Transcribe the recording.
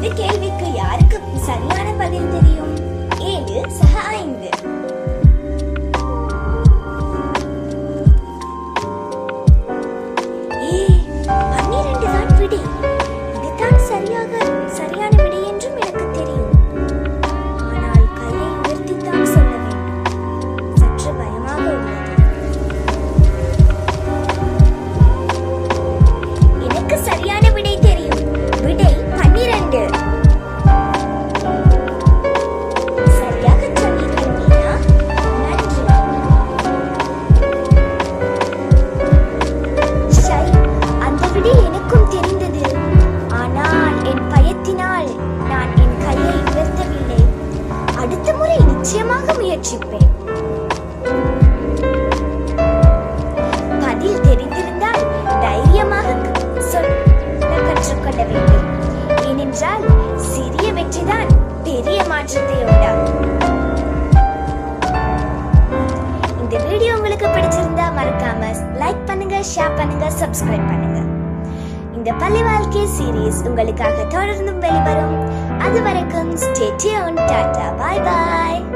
இந்த கேள்விக்கு யாருக்கு சரியான பதில் தெரியும்? 7 சக 5. சரியான விடை என்றும் எனக்கு தெரியும். ஆனால் கையை உயர்த்தித்தான் சொல்ல வேண்டும். சற்று பயமாக உள்ளது. எனக்கு சரியான விடை தெரியும். விடை 12. சரியாக சொன்னீர்கள் மீனா. நன்றி. ஷை, அந்த விடை எனக்கும் தெரிந்தது. ஆனால் என் பயத்தினால் நான் என் கையை உயர்த்தவில்லை. அடுத்த முறை நிச்சயமாக முயற்சிப்பேன். பதில் தெரிந்திருந்தால் தைரியமாக சொல்ல கற்றுக்கொள்ள வேண்டும். ஏனென்றால் சிறிய வெற்றிதான் பெரிய மாற்றத்தை உண்டாகும். இந்த வீடியோ உங்களுக்கு பிடிச்சிருந்தா மறக்காம லைக் பண்ணுங்க, ஷேர் பண்ணுங்க, சப்ஸ்கிரைப் பண்ணுங்க. இந்த பள்ளி வாழ்க்கை சீரீஸ் உங்களுக்காக தொடர்ந்தும் வெளிவரும். அதுவரைக்கும் stay tuned. Tata, bye by.